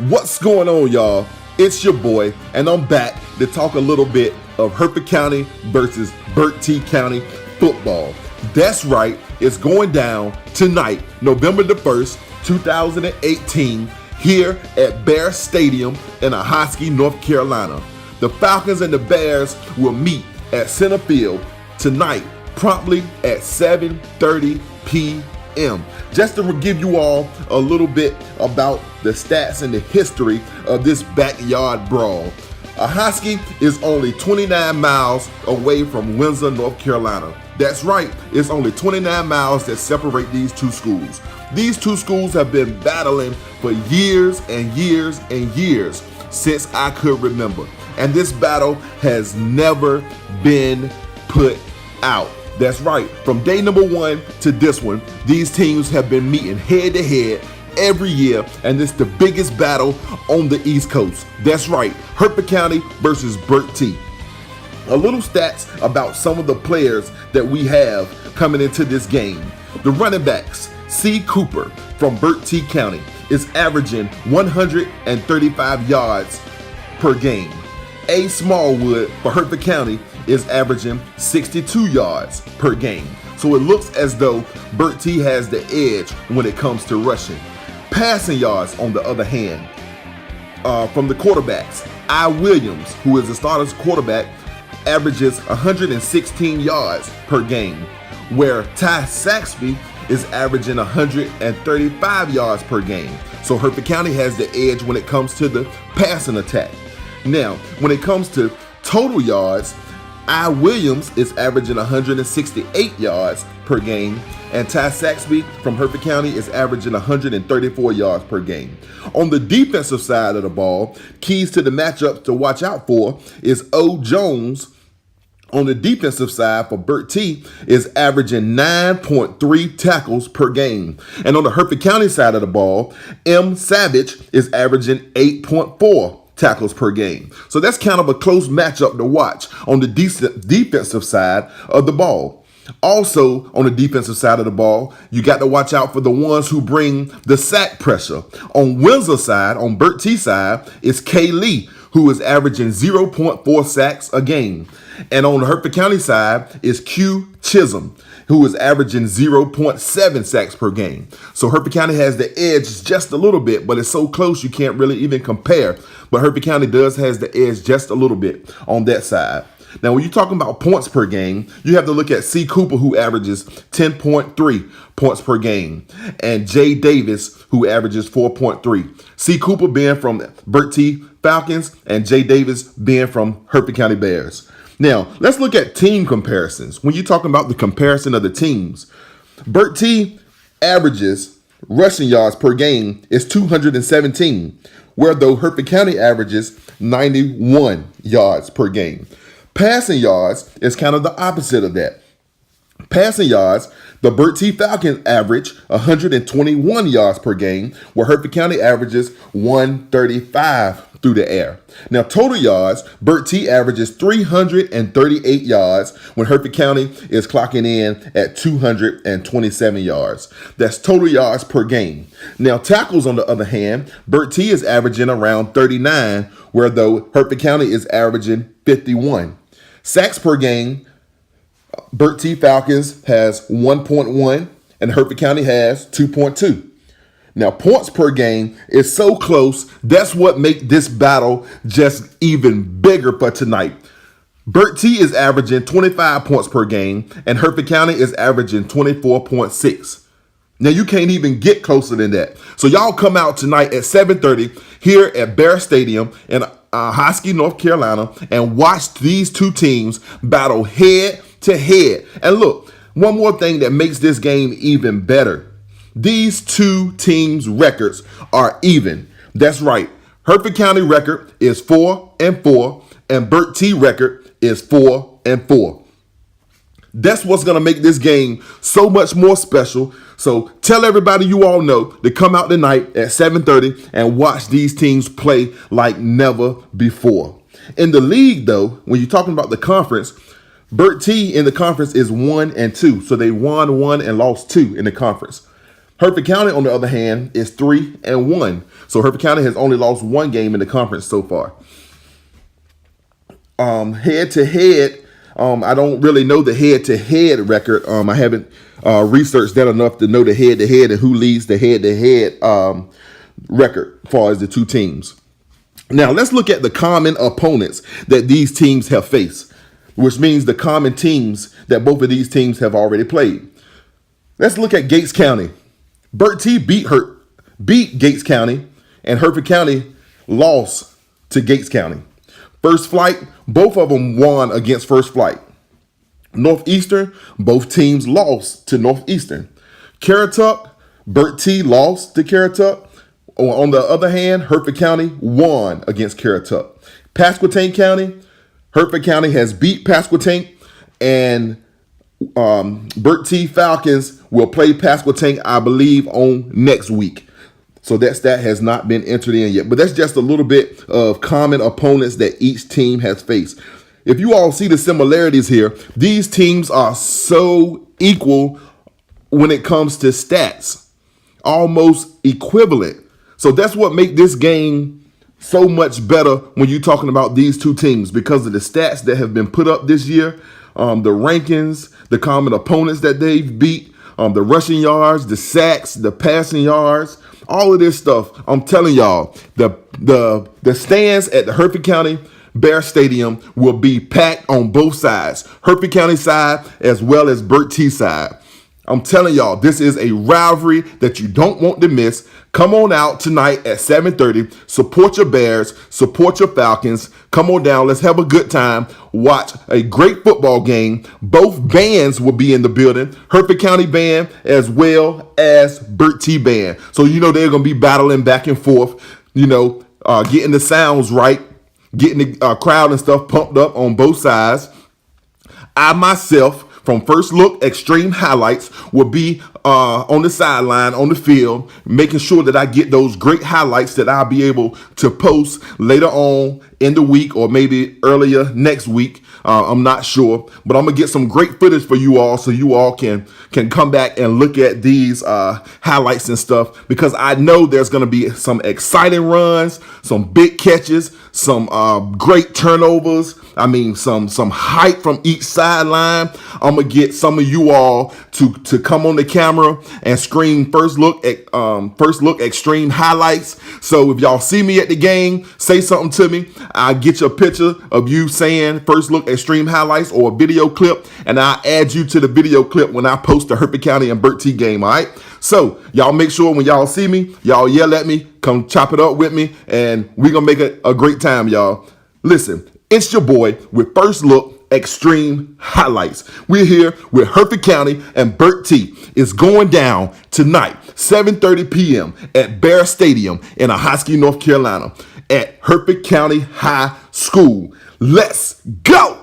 What's going on, y'all? It's your boy, and I'm back to talk a little bit of Hertford County versus Bertie County football. That's right, it's going down tonight, November the 1st, 2018, here at Bear Stadium in Ahoskie, North Carolina. The Falcons and the Bears will meet at center field tonight, promptly at 7:30 p.m. Just to give you all a little bit about the stats and the history of this backyard brawl. Ahoskie is only 29 miles away from Windsor, North Carolina. That's right, it's only 29 miles that separate these two schools. These two schools have been battling for years and years and years since I could remember. And this battle has never been put out. That's right, from day number one to this one, these teams have been meeting head to head every year, and it's the biggest battle on the East Coast. That's right, Hertford County versus Bertie. A little stats about some of the players that we have coming into this game. The running backs, C. Cooper from Bertie County is averaging 135 yards per game. A. Smallwood for Hertford County is averaging 62 yards per game. So it looks as though Bertie has the edge when it comes to rushing. Passing yards, on the other hand, from the quarterbacks, I. Williams, who is the starter's quarterback, averages 116 yards per game, where Ty Saxby is averaging 135 yards per game. So Hertford County has the edge when it comes to the passing attack. Now, when it comes to total yards, I. Williams is averaging 168 yards per game, and Ty Saxby from Hertford County is averaging 134 yards per game. On the defensive side of the ball, keys to the matchups to watch out for is O. Jones on the defensive side for Bertie is averaging 9.3 tackles per game. And on the Hertford County side of the ball, M. Savage is averaging 8.4 tackles per game. So that's kind of a close matchup to watch on the defensive side of the ball. Also, on the defensive side of the ball, you got to watch out for the ones who bring the sack pressure. On Windsor side, on Bertie side, is K. Lee, who is averaging 0.4 sacks a game. And on the Hertford County side is Q. Chisholm, who is averaging 0.7 sacks per game. So Hertford County has the edge just a little bit, but it's so close you can't really even compare. But Hertford County has the edge just a little bit on that side. Now, when you're talking about points per game, you have to look at C. Cooper, who averages 10.3 points per game, and J. Davis, who averages 4.3. C. Cooper being from Bertie Falcons, and J. Davis being from Hertford County Bears. Now, let's look at team comparisons. When you're talking about the comparison of the teams, Bertie averages rushing yards per game is 217, where though Hertford County averages 91 yards per game. Passing yards is kind of the opposite of that. Passing yards, the Bertie Falcons average 121 yards per game, where Hertford County averages 135 through the air. Now, total yards, Bertie averages 338 yards, when Hertford County is clocking in at 227 yards. That's total yards per game. Now, tackles, on the other hand, Bertie is averaging around 39, where though Hertford County is averaging 51. Sacks per game, Bertie Falcons has 1.1 and Hertford County has 2.2. Now, points per game is so close. That's what makes this battle just even bigger for tonight. Bertie is averaging 25 points per game, and Hertford County is averaging 24.6. Now, you can't even get closer than that. So y'all come out tonight at 7:30 here at Bear Stadium in Ahoskie, North Carolina, and watch these two teams battle head to head. And look, one more thing that makes this game even better. These two teams' records are even. That's right. Hertford County record is 4-4, and Bertie record is 4-4. That's what's going to make this game so much more special. So tell everybody you all know to come out tonight at 7:30 and watch these teams play like never before. In the league, though, when you're talking about the conference, Bertie in the conference is 1-2. So they won 1 and lost 2 in the conference. Hertford County, on the other hand, is 3-1. So Hertford County has only lost one game in the conference so far. Head to head, I don't really know the head to head record. I haven't researched that enough to know the head to head and who leads the head to head record as far as the two teams. Now let's look at the common opponents that these teams have faced, which means the common teams that both of these teams have already played. Let's look at Gates County. Bertie beat Gates County, and Hertford County lost to Gates County. First Flight, both of them won against First Flight. Northeastern, both teams lost to Northeastern. Caratuck, Bertie lost to Caratuck. On the other hand, Hertford County won against Caratuck. Pasquotank County, Hertford County has beat Pasquotank, and Bertie Falcons will play Pasquotank, I believe, on next week. So that stat has not been entered in yet. But that's just a little bit of common opponents that each team has faced. If you all see the similarities here, these teams are so equal when it comes to stats, almost equivalent. So that's what makes this game so much better when you're talking about these two teams, because of the stats that have been put up this year, the rankings, the common opponents that they've beat, the rushing yards, the sacks, the passing yards, all of this stuff. I'm telling y'all, the stands at the Hertford County Bear Stadium will be packed on both sides, Hertford County side as well as Bertie side. I'm telling y'all, this is a rivalry that you don't want to miss. Come on out tonight at 7:30. Support your Bears. Support your Falcons. Come on down. Let's have a good time. Watch a great football game. Both bands will be in the building. Hertford County band as well as Bertie band. So you know they're going to be battling back and forth, getting the sounds right, getting the crowd and stuff pumped up on both sides. I myself, from First Look Extreme Highlights, will be on the sideline, on the field, making sure that I get those great highlights that I'll be able to post later on in the week or maybe earlier next week. I'm not sure, but I'm gonna get some great footage for you all so you all can come back and look at these highlights and stuff, because I know there's gonna be some exciting runs, some big catches, some great turnovers. I mean, some hype from each sideline. I'm gonna get some of you all to come on the camera and scream First Look Extreme Highlights. So if y'all see me at the game, say something to me. I'll get you a picture of you saying First Look Extreme Highlights or a video clip, and I'll add you to the video clip when I post the Hertford County and Bertie game. All right. So y'all make sure when y'all see me, y'all yell at me, come chop it up with me, and we're gonna make it a great time, y'all. Listen, it's your boy with First Look Extreme Highlights. We're here with Hertford County and Bertie. It's going down tonight, 7:30 p.m. at Bear Stadium in Ahoskie, North Carolina, at Hertford County High School. Let's go!